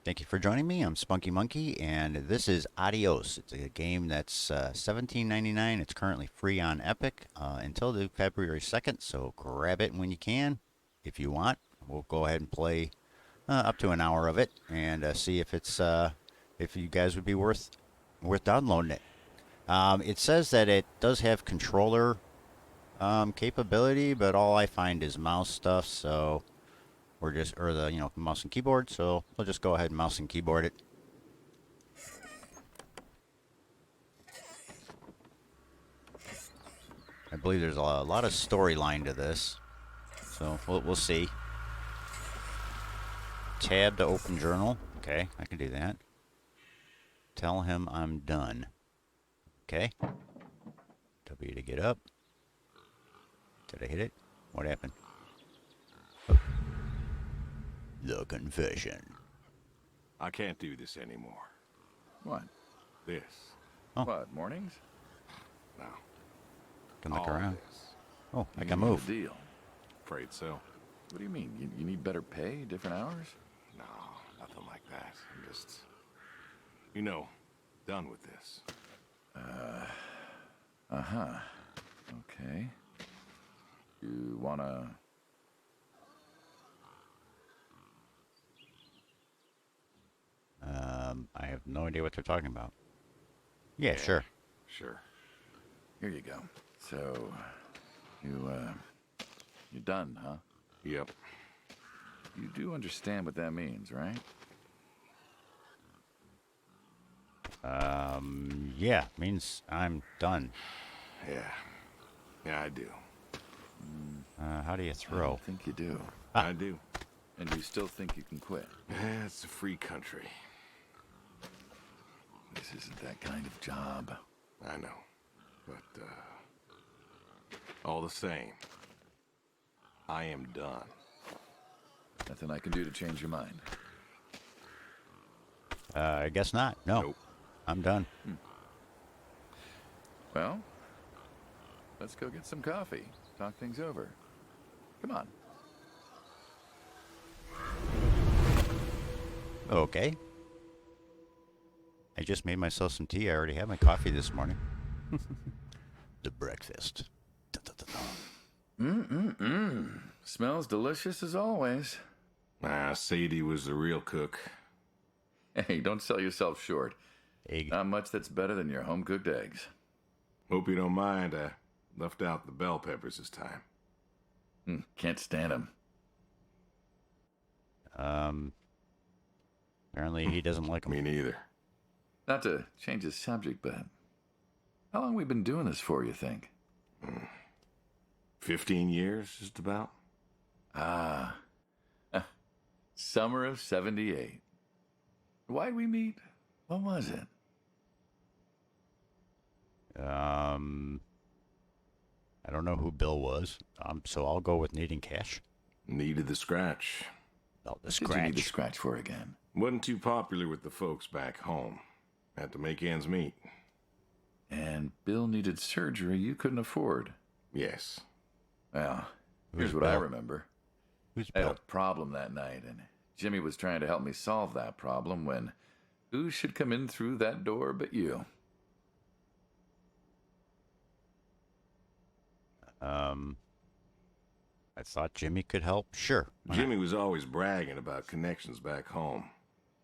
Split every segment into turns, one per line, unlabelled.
Thank you for joining me. I'm Spunky Monkey, and this is Adios. It's a game that's $17.99. It's currently free on Epic until the February 2nd, so grab it when you can if you want. We'll go ahead and play up to an hour of it and see if you guys would be worth downloading it. It says that it does have controller capability, but all I find is mouse stuff, so we're just or the mouse and keyboard. So we'll just go ahead and mouse and keyboard it. I believe there's a lot of storyline to this, so we'll see. Tab to open journal. Okay, I can do that. Tell him I'm done. Okay. W to get up. Did I hit it? What happened? Oh. The confession.
I can't do this anymore.
What?
This.
Oh.
What, mornings?
No.
Can look
All
around.
this.
Oh, I
You
can
need a
move.
Deal.
Afraid so.
What do you mean? You need better pay, different hours?
No, nothing like that. I'm just, done with this.
Uh-huh. Okay. You wanna...
I have no idea what they're talking about. Yeah, sure.
Sure.
Here you go. So, you're done, huh?
Yep.
You do understand what that means, right?
Yeah, means I'm done.
Yeah. Yeah, I do.
How do you
I
throw?
don't think you do.
I do.
And you still think you can quit?
Yeah, it's a free country.
This isn't that kind of job.
I know. But, all the same, I am done.
Nothing I can do to change your mind.
I guess not. No,
Nope.
I'm done.
Well, let's go get some coffee. Talk things over. Come on.
Okay. I just made myself some tea. I already had my coffee this morning. The breakfast.
Mm-mm-mm. Smells delicious as always.
Sadie was the real cook.
Hey, don't sell yourself short.
Egg.
Not much that's better than your home-cooked eggs.
Hope you don't mind, I left out the bell peppers this time.
Can't stand them.
Apparently he doesn't like them.
Me neither.
Not to change the subject, but how long we been doing this for, you think?
15 years, just about.
Ah. Summer of 78. Why'd we meet? What was it?
I don't know who Bill was. So I'll go with needing cash.
Needed the scratch.
Oh, the
What did you need to
scratch.
scratch for again?
Wasn't too popular with the folks back home. Had to make ends meet.
And Bill needed surgery you couldn't afford.
Yes.
Well,
Who's
here's what I
Bill?
remember.
Who's
I had
Bill?
a problem that night, and Jimmy was trying to help me solve that problem when who should come in through that door but you?
I thought Jimmy could help. Sure. Why not?
Jimmy was always bragging about connections back home.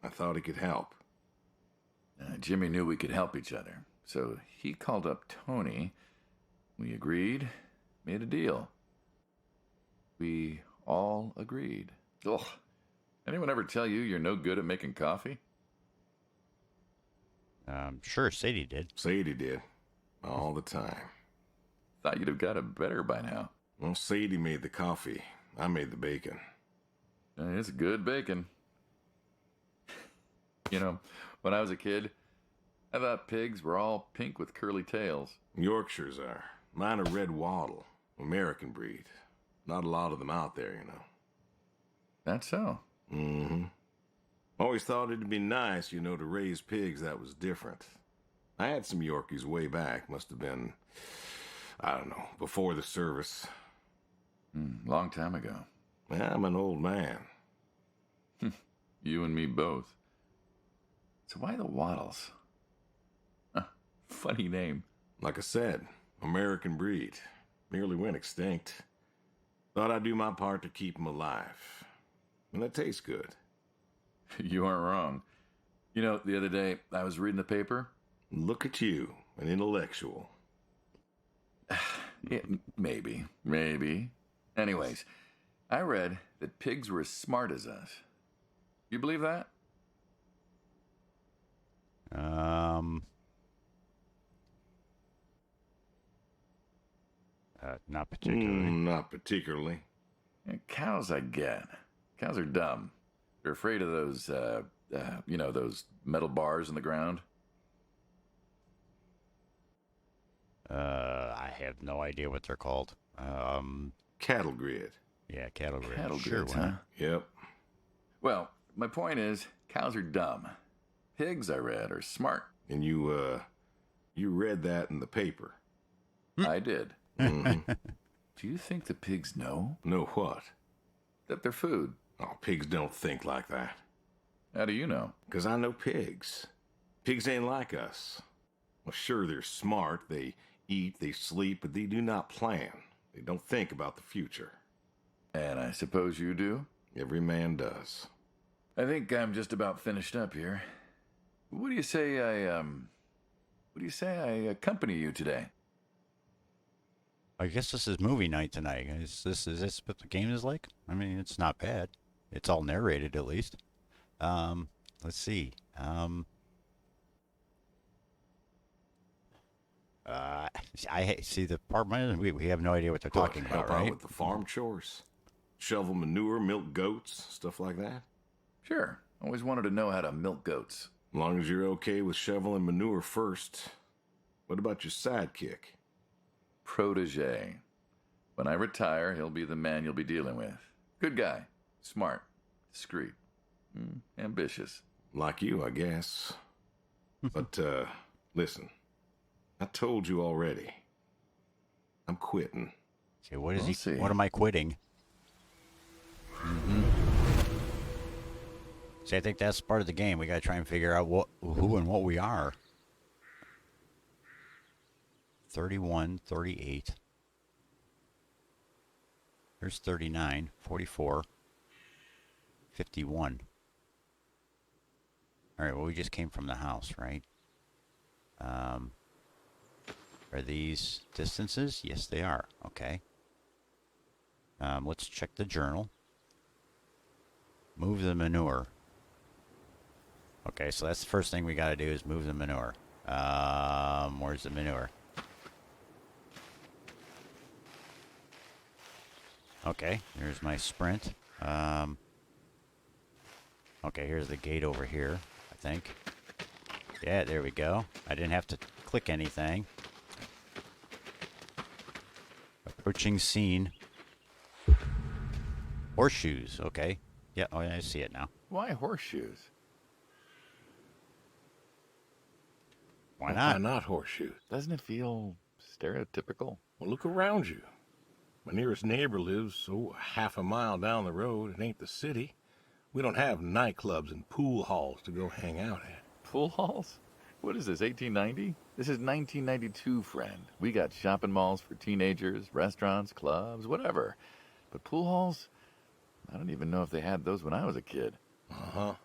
I thought he could help.
Jimmy knew we could help each other, so he called up Tony. We agreed, made a deal. We all agreed. Ugh. Anyone ever tell you you're no good at making coffee?
Sure, Sadie did.
Sadie did. All the time.
Thought you'd have got it better by now.
Well, Sadie made the coffee. I made the bacon.
It's good bacon. When I was a kid, I thought pigs were all pink with curly tails.
Yorkshires are. Mine are red wattle. American breed. Not a lot of them out there,
That's so.
Mm-hmm. Always thought it'd be nice, to raise pigs that was different. I had some Yorkies way back. Must have been, I don't know, before the service.
Long time ago.
I'm an old man.
You and me both. So why the Waddles? Huh, funny name.
Like I said, American breed. Nearly went extinct. Thought I'd do my part to keep 'em alive. And that tastes good.
You aren't wrong. You know, the other day I was reading the paper.
Look at you, an intellectual.
Yeah, maybe. Anyways, I read that pigs were as smart as us. You believe that?
Not particularly.
Not particularly.
Yeah, cows, I get. Cows are dumb. They're afraid of those, those metal bars in the ground.
I have no idea what they're called.
Cattle grid.
Yeah, cattle grid.
Cattle
Sure,
grids,
why
huh?
not?
Yep.
Well, my point is, cows are dumb. Pigs, I read, are smart.
And you read that in the paper.
I did.
Mm-hmm.
Do you think the pigs know
Know what?
that they're food?
Oh, pigs don't think like that.
How do you know?
'Cause I know pigs. Pigs ain't like us. Well, sure, they're smart. They eat, they sleep, but they do not plan. They don't think about the future.
And I suppose you do?
Every man does.
I think I'm just about finished up here. What do you say I accompany you today?
I guess this is movie night tonight. Is this what the game is like? I mean, it's not bad. It's all narrated at least. Let's see. I see the part is we have no idea what they're talking
Help
about,
out
right?
with the farm chores. Shovel manure, milk goats, stuff like that.
Sure. Always wanted to know how to milk goats.
As long as you're okay with shoveling manure first. What about your sidekick?
Protege. When I retire, he'll be the man you'll be dealing with. Good guy. Smart. Discreet. Ambitious.
Like you, I guess. But, listen. I told you already. I'm quitting.
Okay, what is
We'll
he?
see.
What am I quitting? See, I think that's part of the game. We got to try and figure out who and what we are. 31, 38. There's 39, 44, 51. All right, well, we just came from the house, right? Are these distances? Yes, they are. Okay. Let's check the journal. Move the manure. Okay, so that's the first thing we got to do is move the manure. Where's the manure? Okay, there's my sprint. Okay, here's the gate over here, I think. Yeah, there we go. I didn't have to click anything. Approaching scene. Horseshoes, okay. Yeah, oh, yeah, I see it now.
Why horseshoes?
Why
Why
not?
not horseshoes?
Doesn't it feel stereotypical?
Well, look around you. My nearest neighbor lives, half a mile down the road. It ain't the city. We don't have nightclubs and pool halls to go hang out at.
Pool halls? What is this, 1890? This is 1992, friend. We got shopping malls for teenagers, restaurants, clubs, whatever. But pool halls? I don't even know if they had those when I was a kid.
Uh-huh.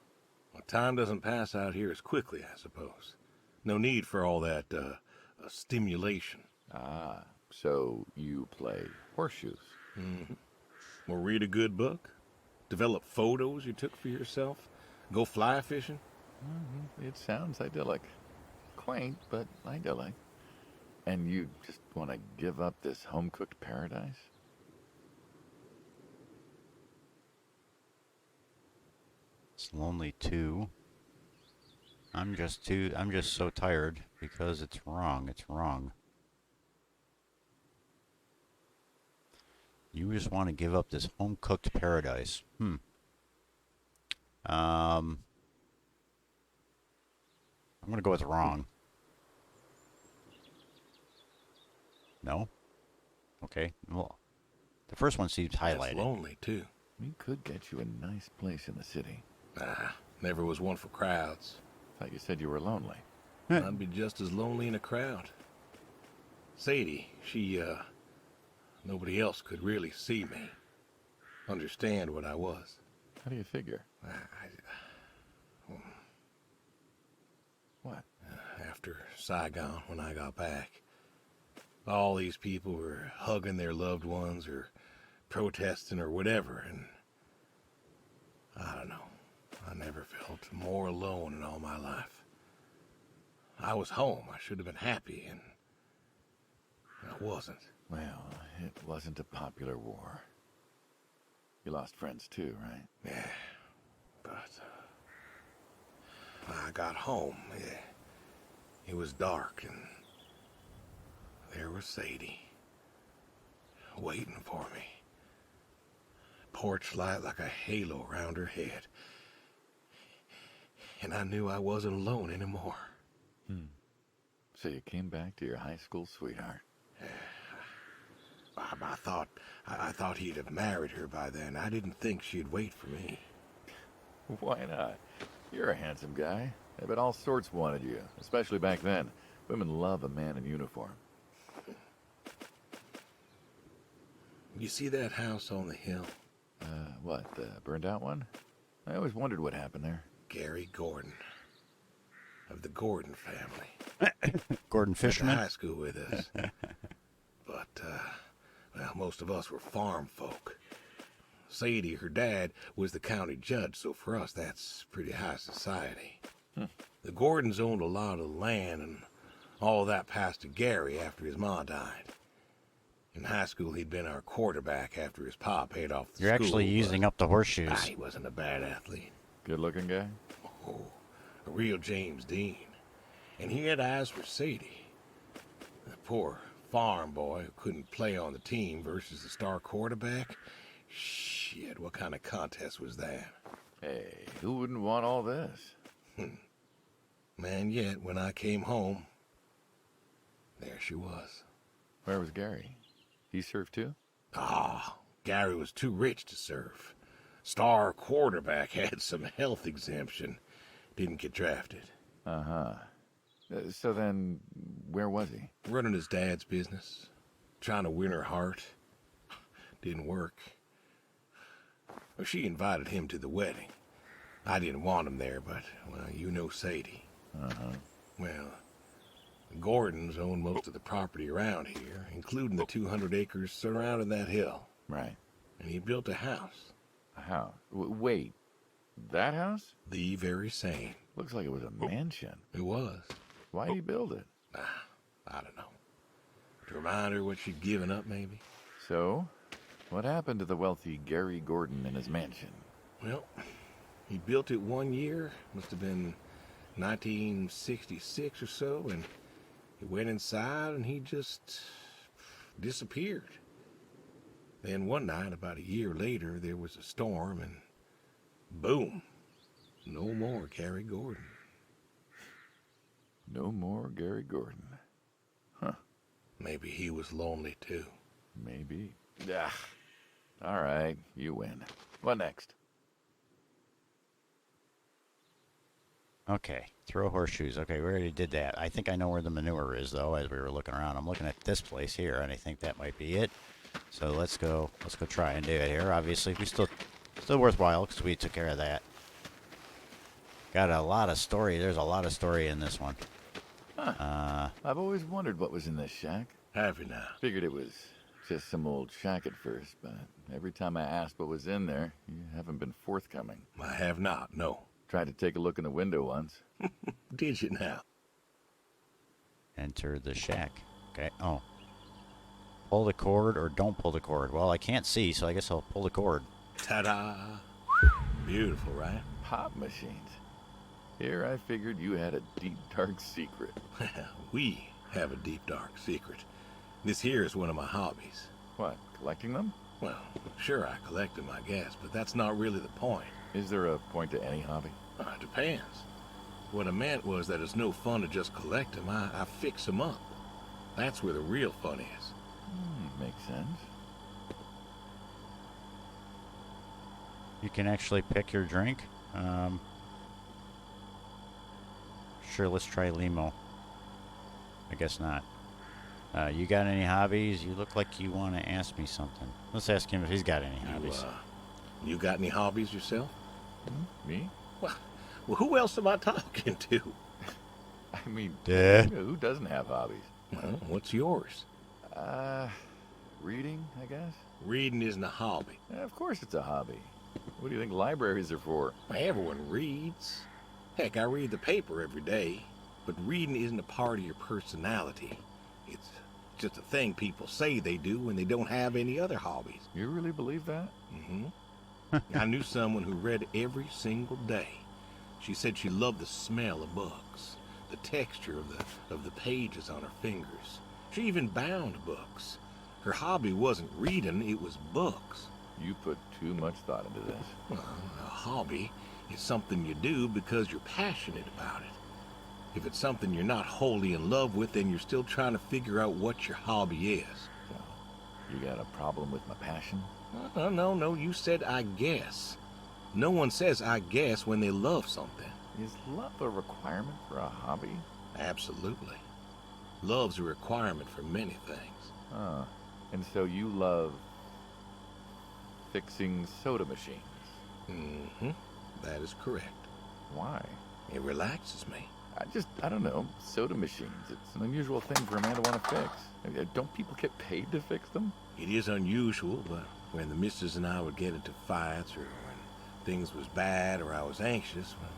Well, time doesn't pass out here as quickly, I suppose. No need for all that, stimulation.
Ah, so you play horseshoes.
Or read a good book. Develop photos you took for yourself. Go fly fishing.
It sounds idyllic. Quaint, but idyllic. And you just want to give up this home-cooked paradise?
It's lonely too. I'm just so tired because it's wrong. It's wrong. You just want to give up this home-cooked paradise. I'm going to go with wrong. No? Okay. Well, the first one seems
That's
highlighted.
lonely, too.
We could get you a nice place in the city.
Never was one for crowds.
Thought you said you were lonely.
I'd be just as lonely in a crowd. Sadie, nobody else could really see me, understand what I was.
How do you figure?
I,
What?
after Saigon, when I got back, all these people were hugging their loved ones or protesting or whatever, and I don't know. I never felt more alone in all my life. I was home. I should have been happy, and I wasn't.
Well, it wasn't a popular war. You lost friends too, right?
Yeah, but I got home. Yeah. It was dark, and there was Sadie, waiting for me. Porch light like a halo around her head. And I knew I wasn't alone anymore.
So you came back to your high school sweetheart.
I thought he'd have married her by then. I didn't think she'd wait for me.
Why not? You're a handsome guy. I bet all sorts wanted you, especially back then. Women love a man in uniform.
You see that house on the hill?
What, the burned out one? I always wondered what happened there.
Gary Gordon, of the Gordon family.
Gordon
Went to
Fisherman.
high school with us. But, well, most of us were farm folk. Sadie, her dad, was the county judge, so for us that's pretty high society. The Gordons owned a lot of land, and all that passed to Gary after his ma died. In high school, he'd been our quarterback after his pa paid off the
You're
school.
actually using up the horseshoes.
He wasn't a bad athlete.
Good looking guy?
Oh, a real James Dean. And he had eyes for Sadie. The poor farm boy who couldn't play on the team versus the star quarterback. Shit, what kind of contest was that?
Hey, who wouldn't want all this?
Man, yet when I came home, there she was.
Where was Gary? He served too?
Gary was too rich to serve. Star quarterback had some health exemption. Didn't get drafted.
Uh-huh. So then, where was he?
Running his dad's business. Trying to win her heart. Didn't work. Well, she invited him to the wedding. I didn't want him there, but, well, you know Sadie.
Uh-huh.
Well, the Gordons own most of the property around here, including the 200 acres surrounding that hill.
Right.
And he built a house.
A house? Wait, that house?
The very same.
Looks like it was a mansion.
It was.
Why'd he build it?
I don't know. To remind her what she'd given up, maybe?
So, what happened to the wealthy Gary Gordon in his mansion?
Well, he built it one year. Must have been 1966 or so, and he went inside and he just disappeared. Then one night, about a year later, there was a storm and boom, no more Gary Gordon.
No more Gary Gordon. Huh.
Maybe he was lonely too.
Maybe. Ah. All right, you win. What next?
Okay, throw horseshoes. Okay, we already did that. I think I know where the manure is, though, as we were looking around. I'm looking at this place here, and I think that might be it. So let's go try and do it here. Obviously, we still worthwhile because we took care of that. Got a lot of story. There's a lot of story in this one.
Huh. I've always wondered what was in this shack.
Have you now?
Figured it was just some old shack at first, but every time I asked what was in there, you haven't been forthcoming.
I have not, no.
Tried to take a look in the window once.
Did you now?
Enter the shack. Okay. Oh. Pull the cord or don't pull the cord. Well, I can't see, so I guess I'll pull the cord.
Ta-da! Beautiful, right?
Pop machines. Here I figured you had a deep, dark secret.
We have a deep, dark secret. This here is one of my hobbies.
What, collecting them?
Well, sure, I collect them, I guess, but that's not really the point.
Is there a point to any hobby?
It depends. What I meant was that it's no fun to just collect them. I fix them up. That's where the real fun is.
Makes sense.
You can actually pick your drink. sure. Let's try Limo. I guess not. You got any hobbies? You look like you want to ask me something. Let's ask him if he's got any
You,
hobbies.
you got any hobbies yourself?
Me?
Well, who else am I talking to?
I mean,
Yeah.
who doesn't have hobbies?
Well, what's yours?
Uh, reading, I guess.
Reading isn't a hobby.
Yeah, of course it's a hobby. What do you think libraries are for?
Everyone reads. Heck, I read the paper every day. But reading isn't a part of your personality. It's just a thing people say they do when they don't have any other hobbies.
You really believe that?
Mm-hmm. I knew someone who read every single day. She said she loved the smell of books, the texture of the pages on her fingers. She even bound books. Her hobby wasn't reading, it was books.
You put too much thought into this.
Well, a hobby is something you do because you're passionate about it. If it's something you're not wholly in love with, then you're still trying to figure out what your hobby is.
So, you got a problem with my passion?
No, you said I guess. No one says I guess when they love something.
Is love a requirement for a hobby?
Absolutely. Love's a requirement for many things.
Huh. And so you love fixing soda machines.
Mm-hmm. That is correct.
Why?
It relaxes me.
I don't know. Soda machines. It's an unusual thing for a man to want to fix. Don't people get paid to fix them?
It is unusual, but when the missus and I would get into fights or when things was bad or I was anxious, well,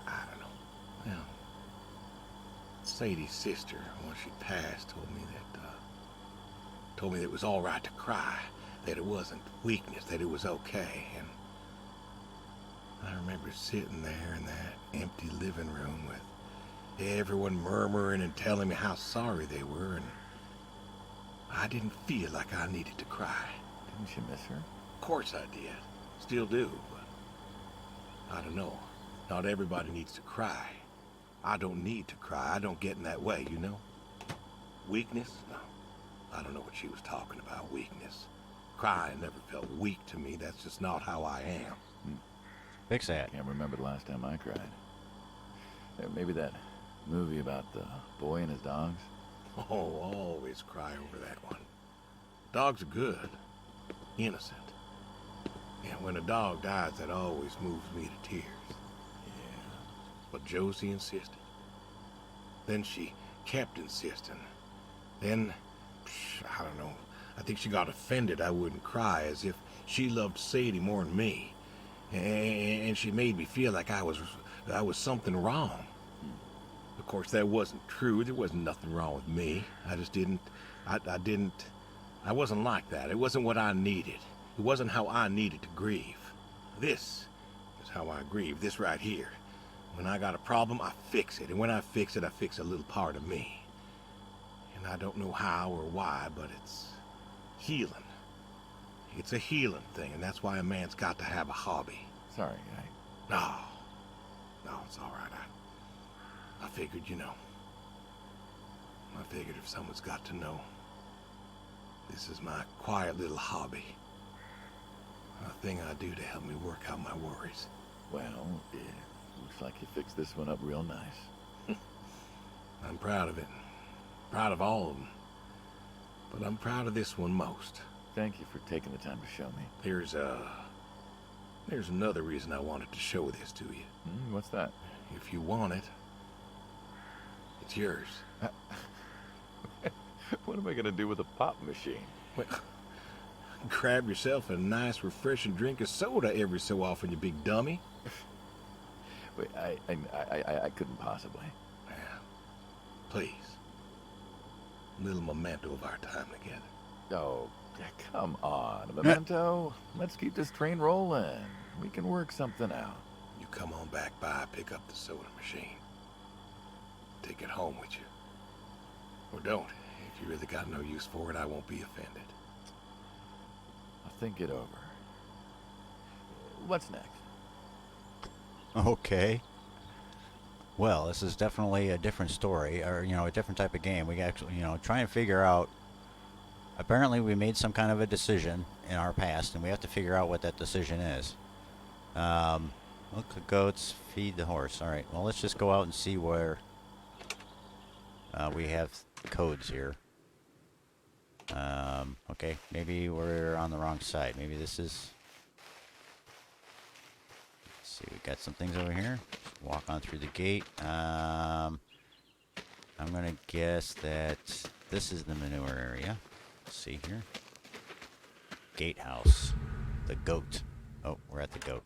I don't know. Well, Sadie's sister, when she passed, told me that it was all right to cry, that it wasn't weakness, that it was okay. And I remember sitting there in that empty living room with everyone murmuring and telling me how sorry they were, and I didn't feel like I needed to cry.
Didn't you miss her?
Of course I did. Still do, but I don't know. Not everybody needs to cry. I don't need to cry. I don't get in that way, you know? Weakness? No. I don't know what she was talking about, weakness. Crying never felt weak to me. That's just not how I am.
Fix that.
Can't remember the last time I cried. Maybe that movie about the boy and his dogs.
Oh, always cry over that one. Dogs are good. Innocent. And when a dog dies, that always moves me to tears.
Yeah.
But Josie insisted. Then she kept insisting. Then, I don't know, I think she got offended I wouldn't cry, as if she loved Sadie more than me. And she made me feel like I was something wrong. Of course, that wasn't true. There wasn't nothing wrong with me. I just didn't, I wasn't like that. It wasn't what I needed. It wasn't how I needed to grieve. This is how I grieve, this right here. When I got a problem, I fix it. And when I fix it, I fix a little part of me. And I don't know how or why, but it's healing. It's a healing thing, and that's why a man's got to have a hobby.
Sorry,
No, it's all right. I figured, you know. I figured if someone's got to know, this is my quiet little hobby. A thing I do to help me work out my worries.
Well, yeah, looks like you fixed this one up real nice.
I'm proud of it. Proud of all of them. But I'm proud of this one most.
Thank you for taking the time to show me.
There's another reason I wanted to show this to you.
What's that?
If you want it, it's yours.
What am I going to do with a pop machine?
Well, grab yourself a nice, refreshing drink of soda every so often, you big dummy.
Wait, I couldn't possibly.
Well, please. A little memento of our time together.
Oh, come on. A memento? Let's keep this train rolling. We can work something out.
You come on back by, pick up the soda machine. Take it home with you. Or don't. If you really got no use for it, I won't be offended.
I'll think it over. What's next?
Okay. Well, this is definitely a different story, or, a different type of game. We actually, try and figure out. Apparently, we made some kind of a decision in our past, and we have to figure out what that decision is. Milk the goats, feed the horse. All right. Well, let's just go out and see where we have codes here. Okay, maybe we're on the wrong side. Maybe this is... Let's see, we got some things over here. Just walk on through the gate. I'm gonna guess that this is the manure area. Let's see here. Gatehouse. The goat. Oh, we're at the goat.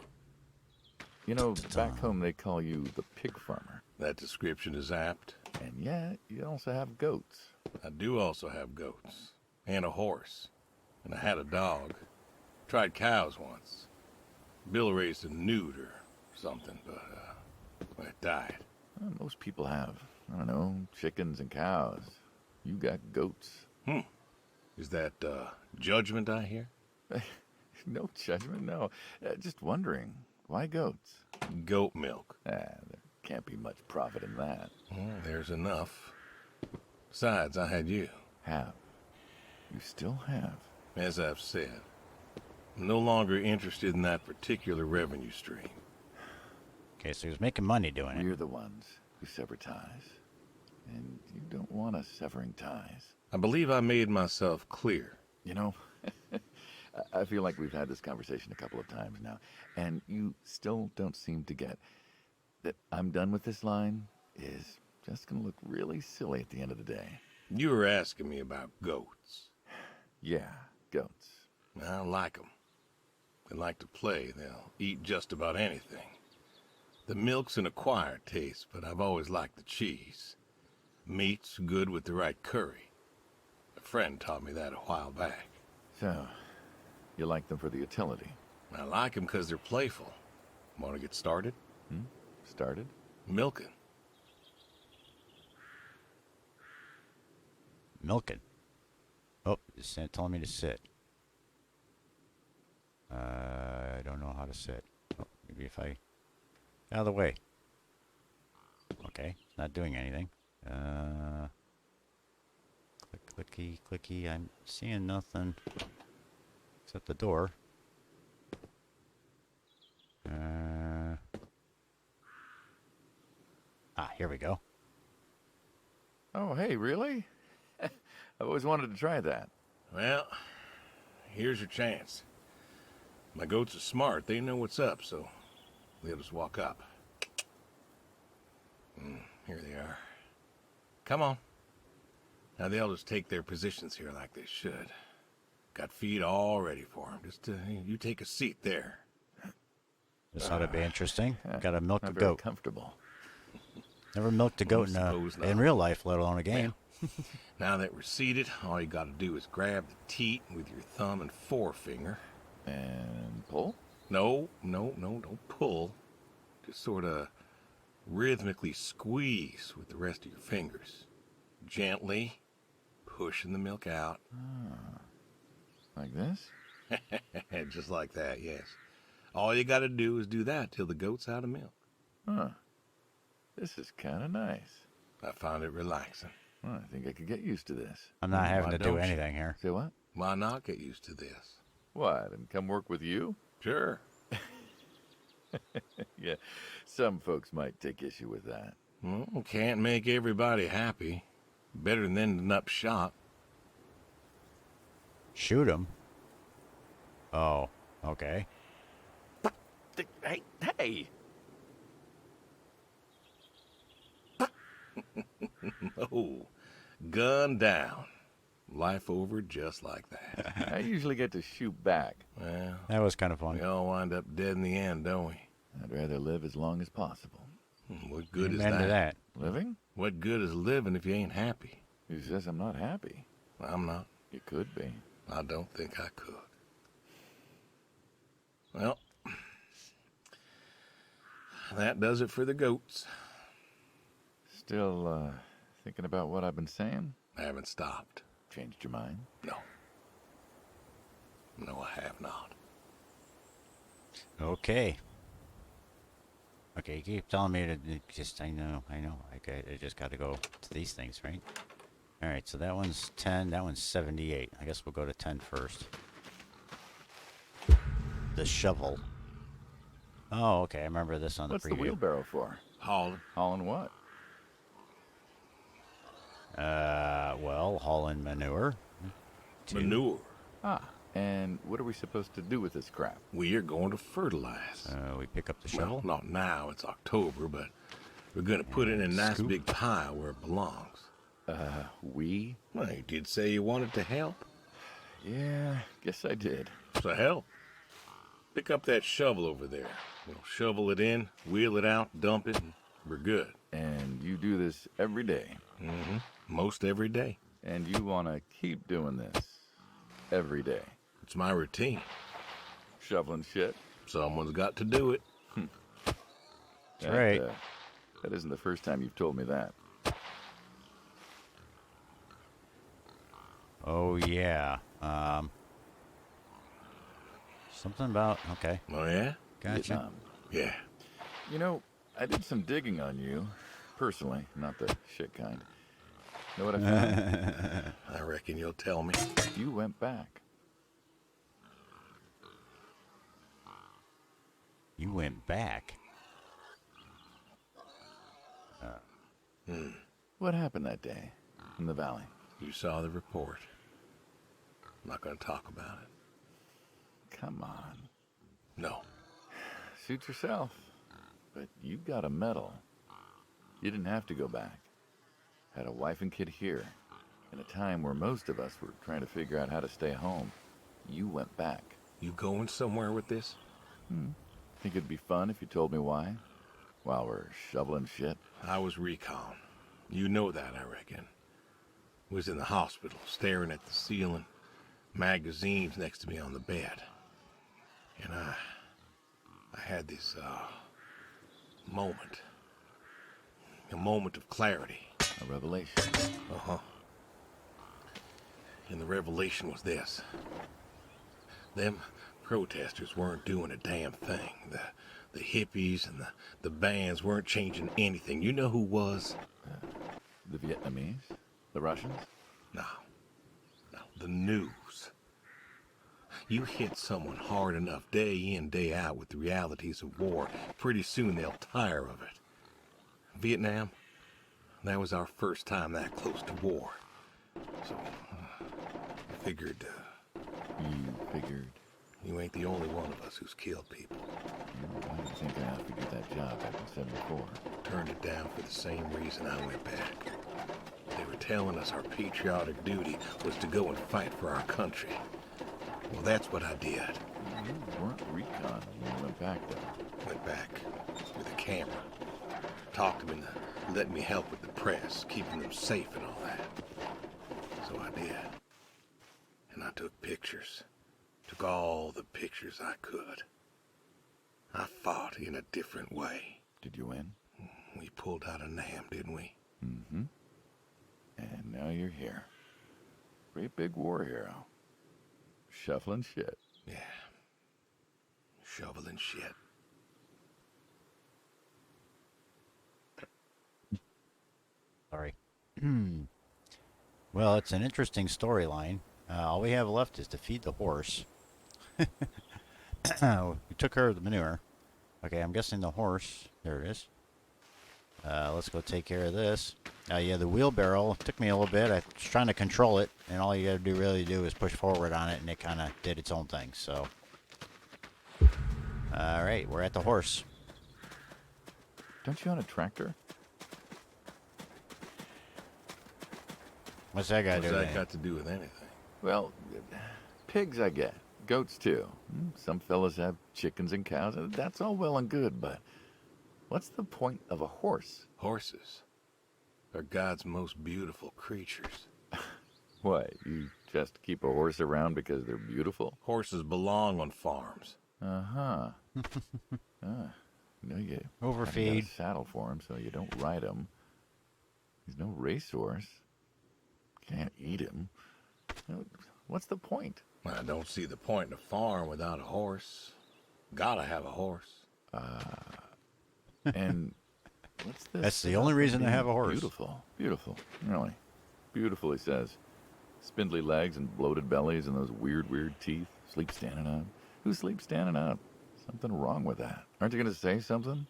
You know, back home they call you the pig farmer.
That description is apt.
And yeah, you also have goats.
I do also have goats. And a horse. And I had a dog. Tried cows once. Bill raised a newt or something, but, well, it died.
Well, most people have, I don't know, chickens and cows. You got goats.
Is that, judgment I hear?
No judgment, no. Just wondering, why goats?
Goat milk.
There can't be much profit in that.
Well, there's enough. Besides, I had you.
Have. You still have.
As I've said, I'm no longer interested in that particular revenue stream.
Okay, so he was making money doing it.
We're the ones who sever ties. And you don't want us severing ties.
I believe I made myself clear.
You know, I feel like we've had this conversation a couple of times now, and you still don't seem to get that I'm done with this line is just going to look really silly at the end of the day.
You were asking me about goats.
Yeah, goats.
I like them. They like to play. They'll eat just about anything. The milk's an acquired taste, but I've always liked the cheese. Meat's good with the right curry. A friend taught me that a while back.
So, you like them for the utility?
I like them because they're playful. Want to get started?
Started?
Milking.
Milking. Oh, it's telling me to sit. I don't know how to sit. Oh, maybe if I... Out of the way. Okay, it's not doing anything. Clicky, clicky. I'm seeing nothing except the door. Here we go.
Oh, hey, really? I always wanted to try that.
Well, here's your chance. My goats are smart. They know what's up, so they'll just walk up. Here they are. Come on. Now they'll just take their positions here like they should. Got feed all ready for them. Just you take a seat there.
This ought to be interesting. Got to milk a
Not very
goat.
comfortable.
Never milked a goat
suppose not.
in real life, let alone a game.
Now that we're seated, all you got to do is grab the teat with your thumb and forefinger.
And pull?
No, don't pull. Just sort of rhythmically squeeze with the rest of your fingers. Gently pushing the milk out.
Like this?
Just like that, yes. All you got to do is do that till the goat's out of milk.
Huh. This is kind of nice.
I found it relaxing.
Well, I think I could get used to this.
I'm not having
Why
to do
don't you?
anything here.
Say what?
Why not get used to this?
What, and come work with you?
Sure.
Yeah, some folks might take issue with that.
Well, can't make everybody happy. Better than ending up shot.
Shoot him. Oh, okay.
Hey!
Oh, gun down. Life over just like that.
I usually get to shoot back.
Well,
That was kind of
we
fun.
all wind up dead in the end, don't we?
I'd rather live as long as possible.
What good is
Amen to
that?
that.
Living?
What good is living if you ain't happy?
Who says I'm not happy?
I'm not.
You could be.
I don't think I could. Well, that does it for the goats.
Still, thinking about what I've been saying?
I haven't stopped.
Changed your mind?
No. No, I have not.
Okay. Okay, you keep telling me to just, I know. I just got to go to these things, right? All right, so that one's 10, that one's 78. I guess we'll go to 10 first. The shovel. Oh, okay. I remember this on the
What's the
preview.
wheelbarrow for?
Hauling.
Hauling what?
Well, hauling manure. Two.
Manure.
Ah, and what are we supposed to do with this crap?
We are going to fertilize.
We pick up the
Well,
shovel.
not now, it's October, but we're gonna put it in a nice
Scoop.
big pile where it belongs.
We?
Well, you did say you wanted to help.
Yeah, guess I did.
So help. Pick up that shovel over there. We'll shovel it in, wheel it out, dump it, and we're good.
And you do this every day.
Mm-hmm. Most every day.
And you want to keep doing this every day.
It's my routine.
Shoveling shit.
Someone's got to do it.
That's
right.
That isn't the first time you've told me that.
Oh yeah. Something about okay.
Oh, yeah?
Gotcha.
Vietnam.
Yeah.
You know, I did some digging on you, personally, not the shit kind. Know what I found?
I reckon you'll tell me.
You went back.
You went back.
What happened that day in the valley?
You saw the report. I'm not gonna talk about it.
Come on.
No.
Suit yourself. But you got a medal. You didn't have to go back. Had a wife and kid here. In a time where most of us were trying to figure out how to stay home. You went back.
You going somewhere with this?
Think it'd be fun if you told me why? While we're shoveling shit?
I was recon. You know that, I reckon. Was in the hospital, staring at the ceiling, magazines next to me on the bed. And I had this, moment. A moment of clarity.
A revelation.
Uh-huh. And the revelation was this. Them protesters weren't doing a damn thing. The hippies and the bands weren't changing anything. You know who was?
The Vietnamese? The Russians?
No. The news. You hit someone hard enough day in, day out with the realities of war, pretty soon they'll tire of it. Vietnam, that was our first time that close to war. So, I figured,
You figured.
you ain't the only one of us who's killed people.
Why do you think I figured that job back in 74?
Turned it down for the same reason I went back. They were telling us our patriotic duty was to go and fight for our country. Well, that's what I did.
You weren't recon when you went back, though.
Went back with a camera. Talked them into letting me help with the press, keeping them safe and all that. So I did. And I took pictures. Took all the pictures I could. I fought in a different way.
Did you win?
We pulled out of Nam, didn't we?
Mm-hmm. And now you're here. Great big war hero. Shuffling shit.
Yeah. Shoveling shit.
Sorry. Well, it's an interesting storyline. All we have left is to feed the horse. We took care of the manure. Okay, I'm guessing the horse. There it is. Let's go take care of this. Yeah, the wheelbarrow took me a little bit. I was trying to control it, and all you got to really do is push forward on it, and it kind of did its own thing. So, all right, we're at the horse.
Don't you own a tractor?
What's that guy
What's
doing?
that got to do with anything?
Well, pigs I get. Goats too. Some fellas have chickens and cows. That's all well and good, but what's the point of a horse?
Horses are God's most beautiful creatures.
What, you just keep a horse around because they're beautiful?
Horses belong on farms.
Uh-huh. You
Overfeed.
got a saddle for him so you don't ride him. He's no racehorse. Can't eat him. What's the point?
I don't see the point in a farm without a horse. Gotta have a horse.
And what's this?
That's the only reason to have a horse.
Beautiful. Beautiful. Really. Beautiful, he says. Spindly legs and bloated bellies and those weird teeth. Sleep standing up. Who sleeps standing up? Something wrong with that. Aren't you going to say something?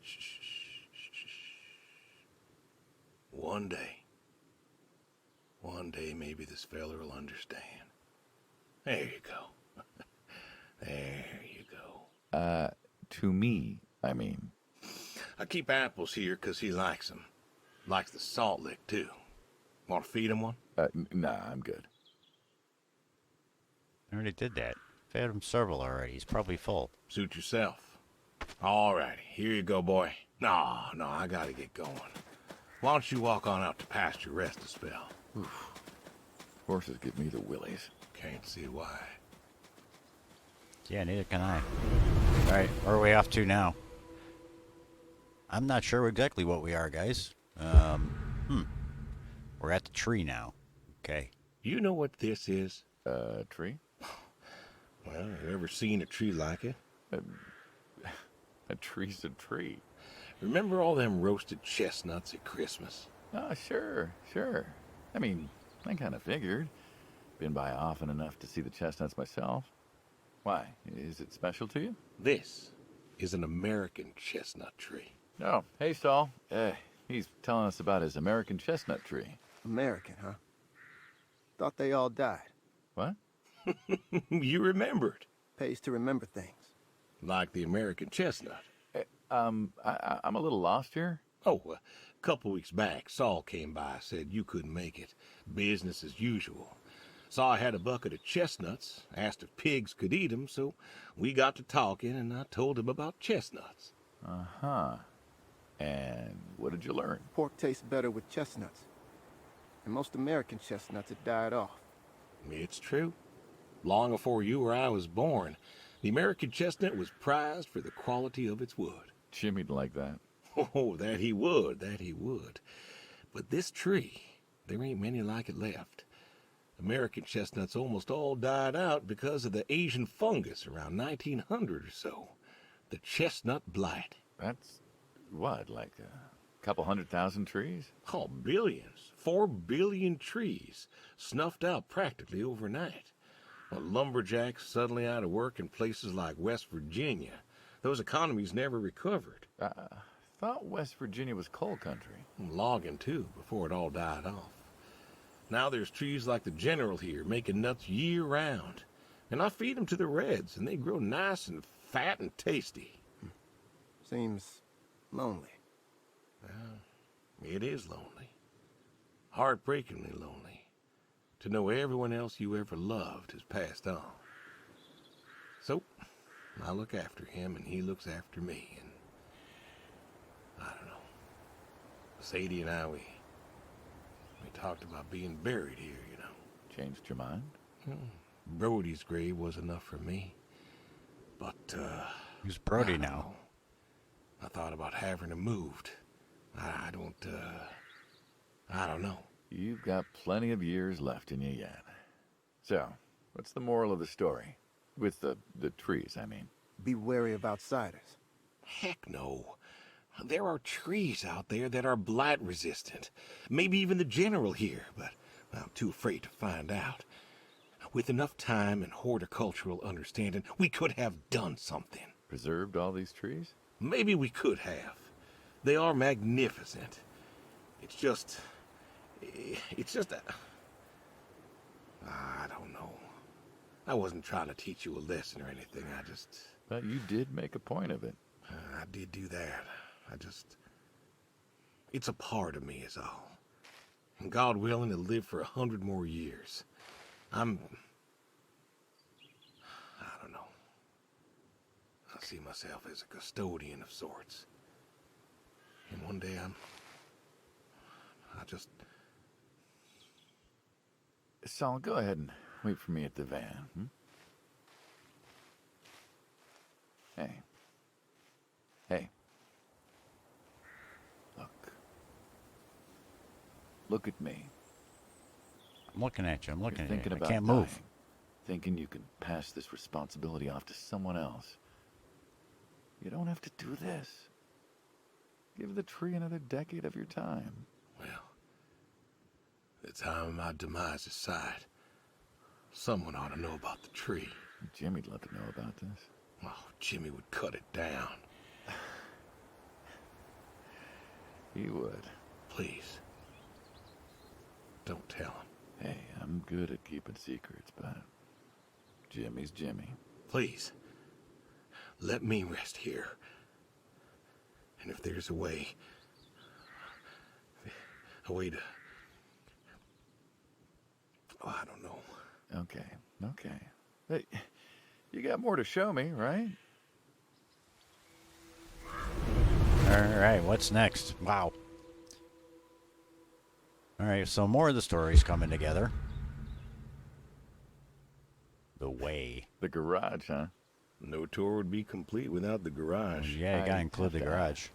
Shh, shh, shh, shh. One day maybe this feller will understand. There you go. There you go.
To me, I mean.
I keep apples here 'cause he likes them. Likes the salt lick, too. Want to feed him one?
Nah, I'm good.
I already did that. Fed him several already. He's probably full.
Suit yourself. All righty, here you go, boy. No, I gotta get going. Why don't you walk on out to pasture, rest a spell?
Oof. Horses give me the willies.
Can't see why.
Yeah, neither can I. All right, where are we off to now? I'm not sure exactly what we are, guys. We're at the tree now. Okay.
You know what this is?
Tree?
Well, you ever seen a tree like it?
A tree's a tree.
Remember all them roasted chestnuts at Christmas?
Oh, sure. I mean, I kind of figured. Been by often enough to see the chestnuts myself. Why? Is it special to you?
This is an American chestnut tree.
Oh, hey, Saul. He's telling us about his American chestnut tree.
American, huh? Thought they all died.
What?
You remembered.
Pays to remember things.
Like the American chestnut.
I'm a little lost here.
Oh, a couple weeks back, Saul came by, said you couldn't make it. Business as usual. Saw I had a bucket of chestnuts, asked if pigs could eat 'em, so we got to talking, and I told him about chestnuts.
Uh-huh. And what did you learn?
Pork tastes better with chestnuts. And most American chestnuts had died off.
It's true. Long before you or I was born, the American chestnut was prized for the quality of its wood.
Jimmy'd like that.
Oh, that he would. But this tree, there ain't many like it left. American chestnuts almost all died out because of the Asian fungus around 1900 or so. The chestnut blight.
That's, what, like a couple 100,000 trees?
Oh, billions. 4 billion trees snuffed out practically overnight. Well, lumberjacks suddenly out of work in places like West Virginia. Those economies never recovered.
Thought West Virginia was coal country.
Logging, too, before it all died off. Now there's trees like the General here, making nuts year-round. And I feed them to the reds, and they grow nice and fat and tasty.
Seems lonely.
It is lonely. Heartbreakingly lonely. To know everyone else you ever loved has passed on. So, I look after him, and he looks after me, and I don't know. Sadie and I, we talked about being buried here, you know.
Changed your mind?
Brody's grave was enough for me. But,
Who's Brody
I don't
now?
know. I thought about having him moved. I don't know.
You've got plenty of years left in you yet. So, what's the moral of the story? With the trees, I mean.
Be wary of outsiders.
Heck no. There are trees out there that are blight resistant. Maybe even the General here, but I'm too afraid to find out. With enough time and horticultural understanding, we could have done something.
Preserved all these trees?
Maybe we could have. They are magnificent. It's just that... I don't know. I wasn't trying to teach you a lesson or anything.
But you did make a point of it.
I did do that. It's a part of me is all. And God willing to live for 100 more years. I don't know. I see myself as a custodian of sorts. And one day
Saul, go ahead and wait for me at the van. Hey. Look at me.
I'm looking at you. I'm looking
You're
at
thinking
you. I
about
can't
dying,
move.
thinking you can pass this responsibility off to someone else. You don't have to do this. Give the tree another decade of your time.
well, the time of my demise is sight. Someone ought to know about the tree.
Jimmy'd love to know about this.
Oh, Jimmy would cut it down.
He would.
Please. Don't tell him.
Hey, I'm good at keeping secrets, but Jimmy's Jimmy.
Please. Let me rest here. And if there's a way to... Oh, I don't know.
Okay. Hey, you got more to show me, right?
All right, what's next? Wow. All right, so more of the stories coming together. The way.
The garage, huh?
No tour would be complete without the garage.
Yeah, you gotta
I
include the
have to
garage.
ask,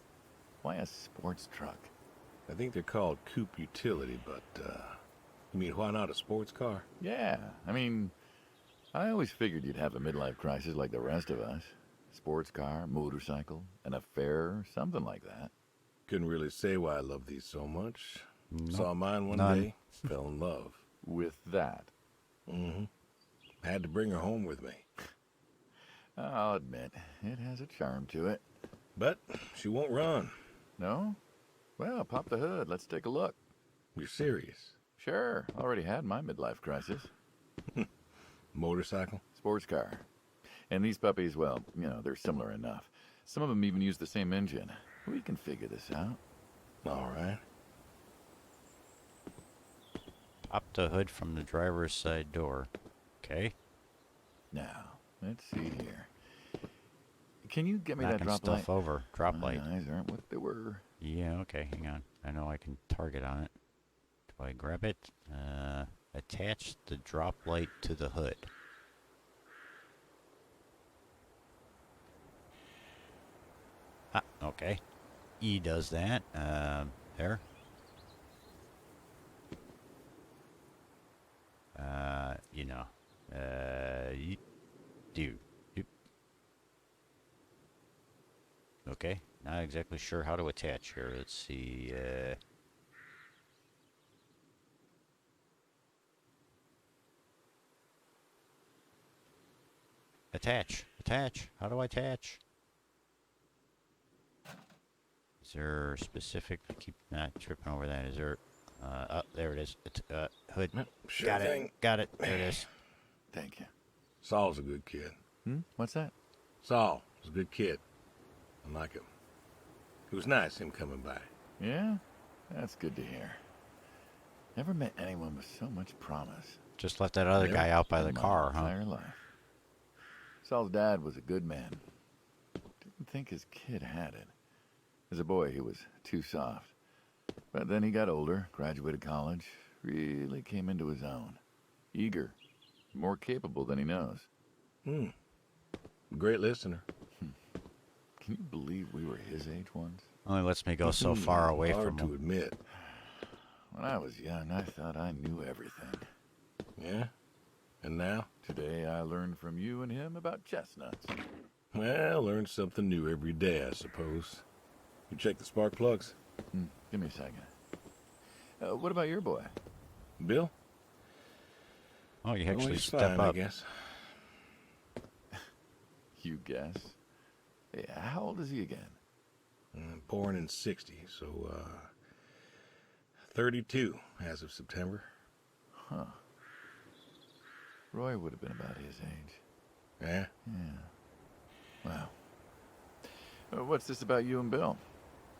why a sports truck?
I think they're called coupe utility, but, you mean why not a sports car?
Yeah, I mean, I always figured you'd have a midlife crisis like the rest of us. Sports car, motorcycle, an affair, something like that.
Couldn't really say why I love these so much.
Nope.
Saw mine one
None.
day, fell in love.
With that,
Mm-hmm. I had to bring her home with me.
I'll admit, it has a charm to it.
But she won't run.
No? Well, pop the hood. Let's take a look.
You're serious?
Sure, already had my midlife crisis.
Motorcycle?
Sports car. And these puppies, well, they're similar enough. Some of them even use the same engine. We can figure this out.
All right.
Pop the hood from the driver's side door. Okay.
Now, let's see here. Can you get me that
Knocking
drop light?
stuff over. Drop
My
light.
eyes aren't what they were.
Yeah, okay, hang on. I know I can target on it. Do I grab it? Attach the drop light to the hood. Ah, okay. E does that. There. Do. Doop. Okay, not exactly sure how to attach here. Let's see. Attach. How do I attach? Is there specific? Keep not tripping over that. Is there? Oh, there it is. It's hood.
Sure
Got
thing.
it. Got it. There it is.
Thank you.
Saul's a good kid.
What's that?
Saul was a good kid. I like him. It was nice him coming by.
Yeah? That's good to hear. Never met anyone with so much promise.
Just left that other
Yeah.
guy out by the
in my
car, huh?
entire life. Saul's dad was a good man. Didn't think his kid had it. As a boy, he was too soft. But then he got older, graduated college, really came into his own. Eager, more capable than he knows.
Great listener.
Can you believe we were his age once?
Only lets me go so far away
Hard
from
to
him.
admit.
When I was young, I thought I knew everything.
Yeah? And now?
Today, I learned from you and him about chestnuts.
Well, learn something new every day, I suppose. You check the spark plugs?
Give me a second. What about your boy?
Bill?
Oh, you
Oh,
actually
he's
step
fine, I
up.
guess.
You guess. Hey, how old is he again?
Born in 60, so, 32 as of September.
Huh. Roy would have been about his age.
Yeah?
Wow. What's this about you and Bill?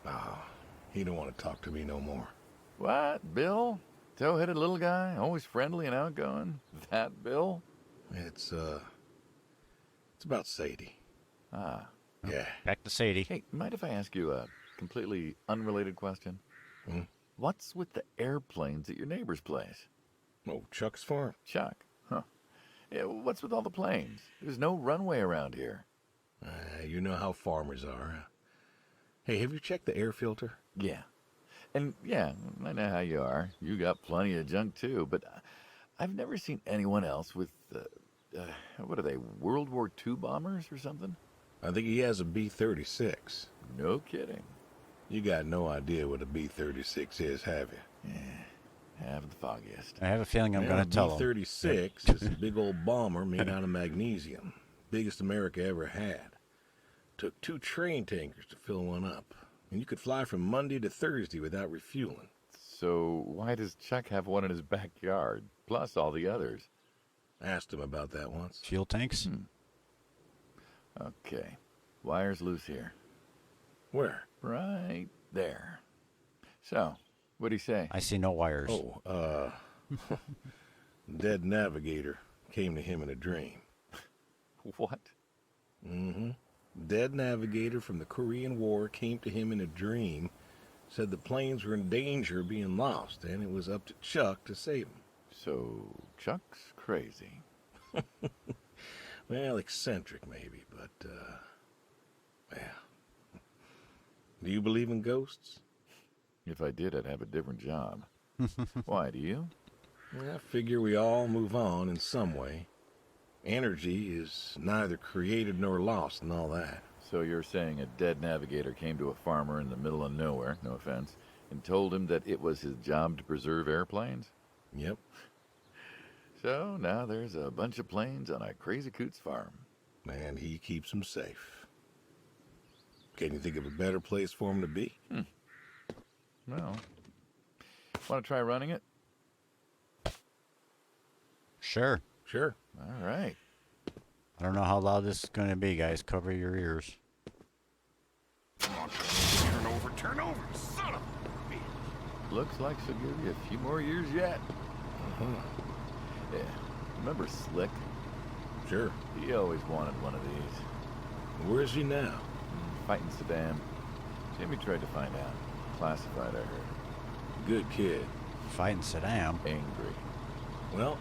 Oh, he don't want to talk to me no more.
What? Bill? Tow-headed little guy, always friendly and outgoing? That Bill?
It's about Sadie.
Ah.
Yeah.
Back to Sadie.
Hey, mind if I ask you a completely unrelated question?
Hmm?
What's with the airplanes at your neighbor's place?
Oh, Chuck's farm.
Chuck? Huh. Yeah, what's with all the planes? There's no runway around here.
You know how farmers are. Hey, have you checked the air filter?
Yeah. And yeah, I know how you are. You got plenty of junk too, but I've never seen anyone else with, what are they, World War II bombers or something?
I think he has a B-36.
No kidding.
You got no idea what a B-36 is, have you?
Yeah. Have the foggiest.
I have a feeling I'm
Well,
going
a
to tell them.
B-36 is a big old bomber made out of magnesium. Biggest America ever had. Took 2 train tankers to fill one up. And you could fly from Monday to Thursday without refueling.
So why does Chuck have one in his backyard, plus all the others?
Asked him about that once.
Fuel tanks?
Okay. Wire's loose here.
Where?
Right there. So, what'd he say?
I see no wires.
Oh, dead navigator came to him in a dream.
What?
Mm-hmm. Dead navigator from the Korean War came to him in a dream, said the planes were in danger of being lost, and it was up to Chuck to save them.
So, Chuck's crazy.
Well, eccentric maybe, but, well. Do you believe in ghosts?
If I did, I'd have a different job. Why, do you?
Well, I figure we all move on in some way. Energy is neither created nor lost and all that.
So you're saying a dead navigator came to a farmer in the middle of nowhere, no offense, and told him that it was his job to preserve airplanes?
Yep.
So now there's a bunch of planes on a crazy coot's farm.
And he keeps them safe. Can you think of a better place for him to be?
Well, want to try running it?
Sure.
Sure.
All right.
I don't know how loud this is going to be, guys. Cover your ears.
Turn over, son of a bitch.
Looks like she'll give you a few more years yet. Yeah. Remember Slick?
Sure.
He always wanted one of these.
Where is he now?
Fighting Saddam. Jimmy tried to find out. Classified, I heard.
Good kid.
Fighting Saddam.
Angry.
Well,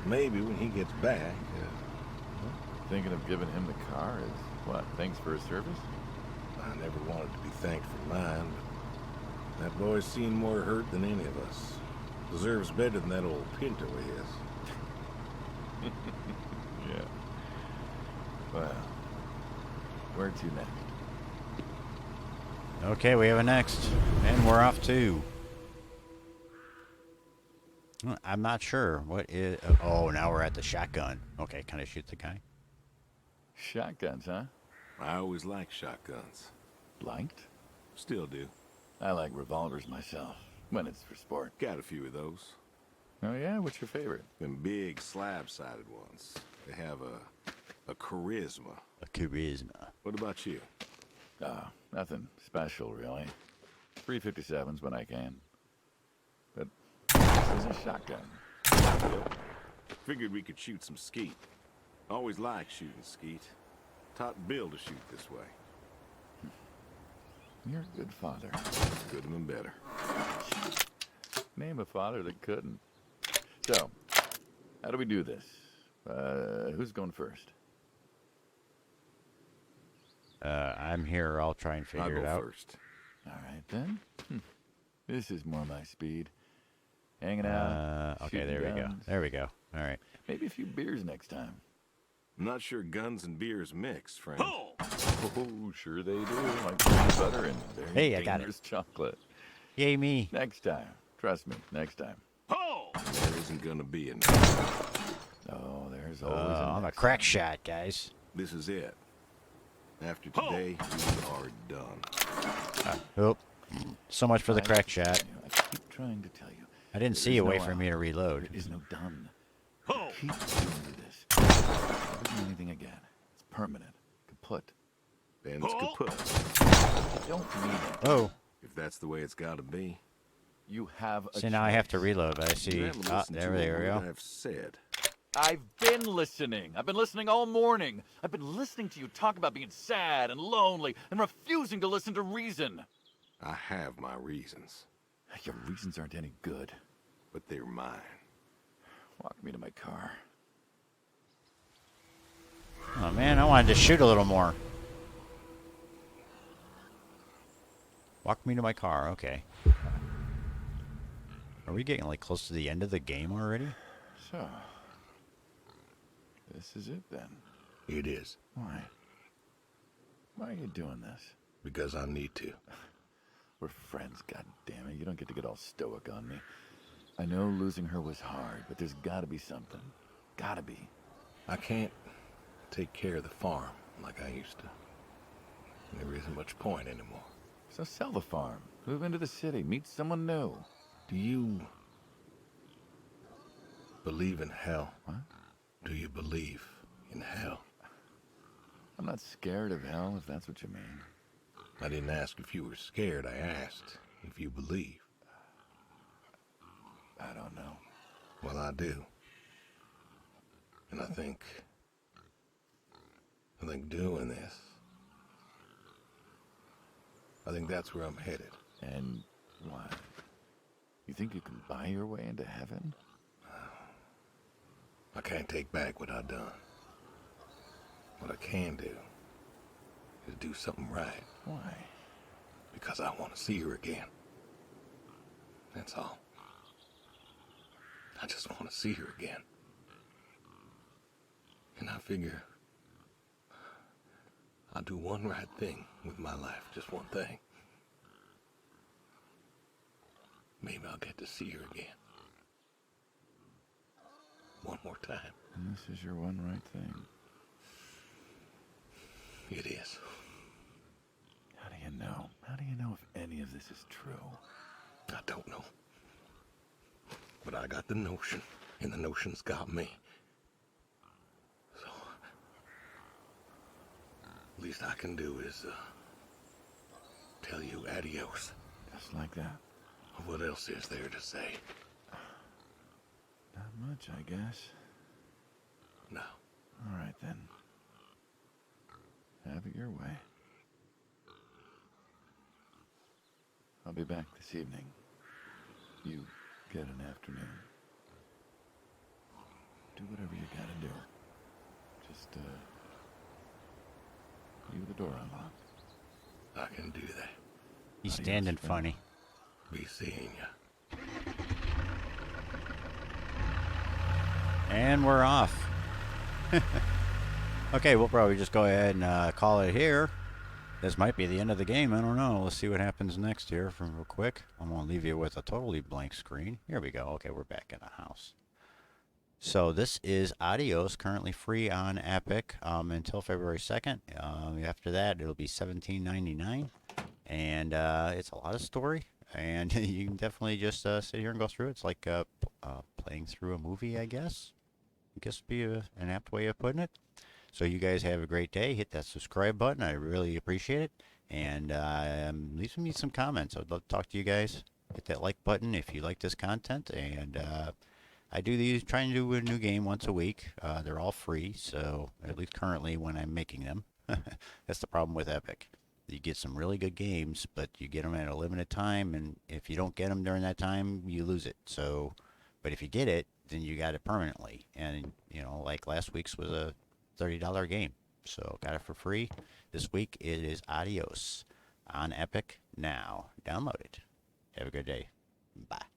maybe when he gets back,
Thinking of giving him the car is, what, thanks for his service?
I never wanted to be thanked for mine, but that boy's seen more hurt than any of us. Deserves better than that old Pinto is.
Yeah. Well, where to next?
Okay, we have a next. And we're off to... I'm not sure. What is... Oh, now we're at the shotgun. Okay, can I shoot the guy?
Shotguns, huh?
I always liked shotguns.
Liked?
Still do.
I like revolvers myself, when it's for sport.
Got a few of those.
Oh yeah? What's your favorite?
Them big slab-sided ones. They have a charisma.
A charisma.
What about you?
Nothing special, really. 357s when I can. But this is a shotgun.
Yep. Figured we could shoot some skeet. Always liked shooting skeet. Taught Bill to shoot this way.
You're a good father.
Could have been better.
Name a father that couldn't. So, how do we do this? Who's going first?
I'm here. I'll try and
I'll
figure
go
it out.
first.
All right, then. This is more my speed. Hanging out.
Okay,
shooting
there we go.
guns.
There we go. All right.
Maybe a few beers next time.
I'm not sure guns and beers mix, friend.
Oh, sure they do. Like peanut butter and very
Hey, I got it.
dangerous chocolate.
Yay, me.
Next time. Trust me, next time.
There isn't gonna be a
Oh, there's always
I'm a
next
crack
time.
shot, guys.
This is it. After today, we are done.
Oh, so much for the
I
crack
keep
shot.
telling you, I keep trying to tell you.
I didn't
There
see
is
you wait
no
for
out.
me to reload.
There is no done. Keep doing this. Never do anything again. It's permanent. Kaput.
Then it's kaput.
I don't mean it.
Oh,
If that's the way it's gotta be.
You have a
see, now I have to
choice.
reload, but I see.
You haven't
Ah,
listened
there
to
we
a word
go.
I've said.
I've been listening. I've been listening all morning. I've been listening to you talk about being sad and lonely and refusing to listen to reason.
I have my reasons,
Your reasons aren't any good.
but they're mine.
Walk me to my car.
Oh, man, I wanted to shoot a little more. Walk me to my car. Okay. Are we getting, like, close to the end of the game already?
So, this is it then.
It is.
Why? Why are you doing this?
Because I need to.
We're friends, God damn it! You don't get to get all stoic on me. I know losing her was hard, but there's gotta be something. Gotta be.
I can't take care of the farm like I used to. There isn't much point anymore.
So sell the farm, move into the city, meet someone new.
Do you believe in hell?
What?
Do you believe in hell?
I'm not scared of hell, if that's what you mean.
I didn't ask if you were scared. I asked if you believe.
I don't know.
Well, I do. And I think doing this, I think that's where I'm headed.
And why? You think you can buy your way into heaven?
I can't take back what I've done. What I can do is do something right.
Why?
Because I want to see her again. That's all. I just want to see her again. And I figure I'll do one right thing with my life, just one thing. Maybe I'll get to see her again. One more time.
And this is your one right thing.
It is.
How do you know? How do you know if any of this is true?
I don't know. But I got the notion, and the notion's got me. So, least I can do is tell you adios.
Just like that.
What else is there to say?
Not much, I guess.
No.
All right, then. Have it your way. I'll be back this evening. You get an afternoon. Do whatever you gotta do. Just, leave the door unlocked.
I can do that.
He's
Adios,
standing
friend.
funny.
Be seeing ya.
And we're off. Okay, we'll probably just go ahead and call it here. This might be the end of the game. I don't know. Let's see what happens next here from real quick. I'm going to leave you with a totally blank screen. Here we go. Okay, we're back in the house. So this is Adios, currently free on Epic until February 2nd. After that, it'll be $17.99. And it's a lot of story. And you can definitely just sit here and go through it. It's like playing through a movie, I guess. I guess would be an apt way of putting it. So you guys have a great day. Hit that subscribe button. I really appreciate it. And leave me some comments. I'd love to talk to you guys. Hit that like button if you like this content. And I do these, trying to do a new game once a week. They're all free, so at least currently when I'm making them. That's the problem with Epic. You get some really good games, but you get them at a limited time, and if you don't get them during that time, you lose it. So, but if you get it, then you got it permanently. And, you know, like last week's was a $30 game. So got it for free. This week it is Adios on Epic now. Download it. Have a good day. Bye.